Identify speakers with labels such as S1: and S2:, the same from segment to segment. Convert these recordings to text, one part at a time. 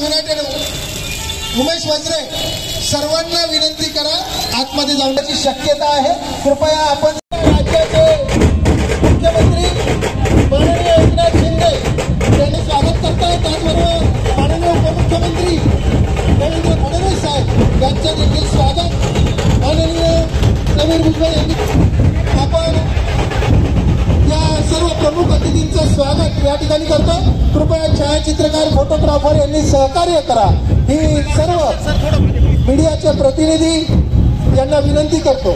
S1: United Umesh वज्रे सर्वांना विनंती करा आतमध्ये जाण्याची शक्यता आहे। कृपया आपण राज्याचे मुख्यमंत्री माननीय एकनाथ शिंदे यांनी स्वागत करतात। त्याचबरोबर माननीय उपमुख्यमंत्री देवेंद्र फडणवीस साहेब यांचं देखील स्वागत माननीय समीर भुजबळ यांनी आपण या सर्व प्रमुख अतिथींचं स्वागत या ठिकाणी करतो। कृपया छायाचित्रकार फोटोग्राफर यांनी सहकार्य करा। ही सर्व मीडियाचे प्रतिनिधी यांना विनंती करतो।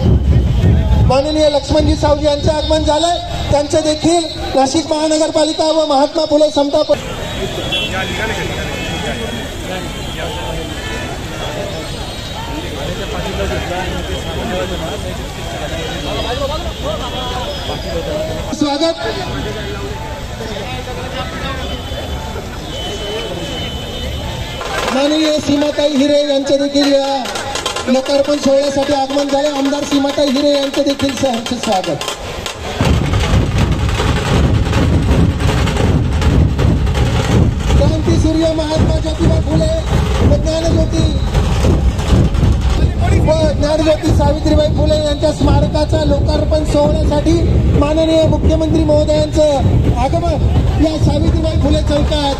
S1: माननीय लक्ष्मणजी सावजी यांचे आगमन झालंय, त्यांचे देखील नाशिक महानगरपालिका व महात्मा फुले समता स्वागत। माननीय सीमाताई हिरे यांचे देखील या लोकार्पण सोहळ्यासाठी आगमन झाले। आमदार सीमाताई हिरे यांचे देखील सहर्ष स्वागत। क्रांतीसूर्य महात्मा ज्योतिबा फुले व ज्ञानज्योती सावित्रीबाई फुले यांच्या स्मारकाचा लोकार्पण सोहळ्यासाठी माननीय मुख्यमंत्री महोदयांचं आगमन या सावित्रीबाई फुले चौकात।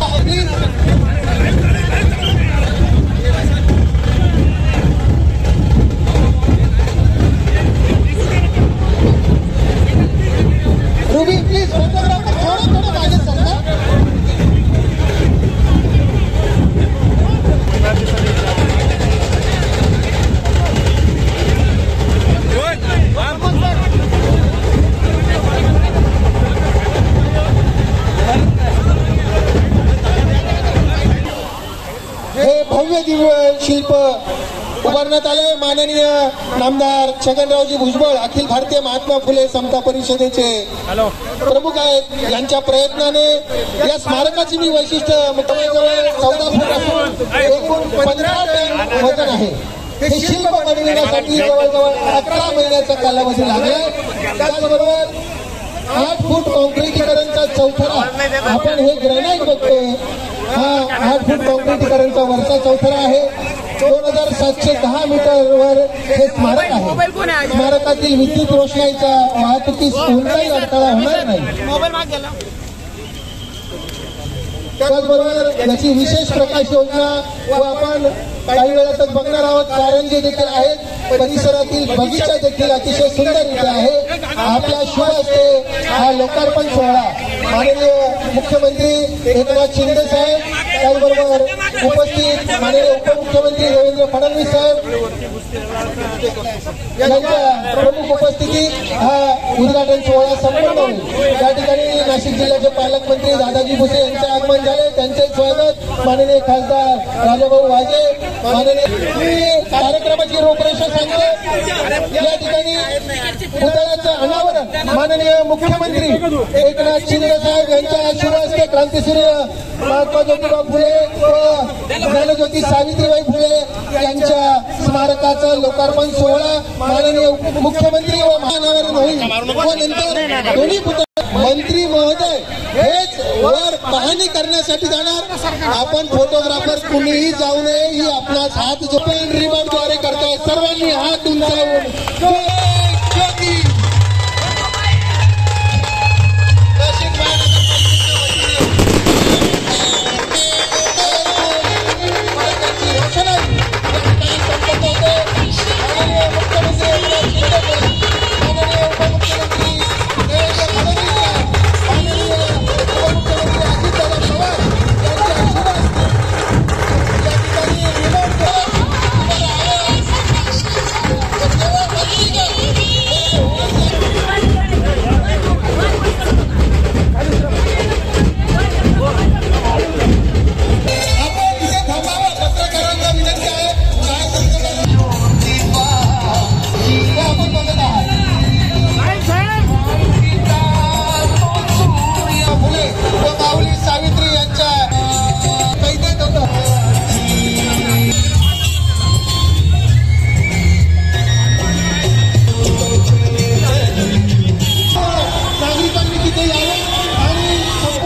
S1: रुबी प्लीज फोटोग्राफर थोडं मागे सरका। हे भव्य दिव्य शिल्प उभारण्यात आले। माननीय नामदार छगनरावजी भुजबळ अखिल भारतीय महात्मा फुले समता परिषदेचे प्रमुख आहेत। यांच्या प्रयत्नाने या स्मारकाची मी वैशिष्ट्य मुख्यमंत्र्यांजवळ 14 फूट असून एकूण 15 टन वजन आहे। हे शिल्प बनविण्यासाठी जवळजवळ 11 महिन्याचा कालावधी लागला। त्याचबरोबर 8 फूट कॉन्क्रीटीकरणचा चौथरा, आपण हे ग्रॅनाइट बघतोय, हा 8 फूट कॉन्क्रीटीकरणचा वरचा चौथरा आहे। 2710 मीटरवर हे स्मारक आहे। स्मारकातील विद्युत रोषणाईचा वाहतुकीस कोणताही अडथळा होणार नाही। त्याचबरोबर याची विशेष प्रकाश योजना व आपण काही वेळातच बघणार आहोत। कारंजे देखील आहेत, परिसरातील बगीचा देखील अतिशय सुंदर इथे आहे। आपल्या शुभ हस्ते हा लोकार्पण सोहळा माननीय मुख्यमंत्री एकनाथ शिंदे साहेब, त्याचबरोबर उपस्थित माननीय उपमुख्यमंत्री देवेंद्र फडणवीस साहेब यांच्या प्रमुख उपस्थितीत हा उद्घाटन सोहळा संपन्न होईल। या ठिकाणी नाशिक जिल्ह्याचे पालकमंत्री दादाजी भुसे यांचे आगमन झाले, त्यांचे स्वागत माननीय खासदार राजाभाऊ वाजे। माननीय कार्यक्रमाची रूपरेषा सांगतो। या ठिकाणी पुतळ्याचं अनावरण माननीय मुख्यमंत्री एकनाथ शिंदे साहेब यांच्या शुभ हस्ते क्रांतीसूर्य महात्मा ज्योतिबा फुले व ज्ञानज्योती सावित्रीबाई फुले यांच्या स्मारकाचं लोकार्पण सोहळा माननीय मुख्यमंत्री व महानगराध्यक्ष होईल व नंतर दोन्ही मंत्री महोदय हेच वर पाहणी करण्यासाठी जाणार। आपण फोटोग्राफर कुणीही जाऊ नये ही आपला हात जो पेन रिबॉनद्वारे करताय, सर्वांनी हात उंचावून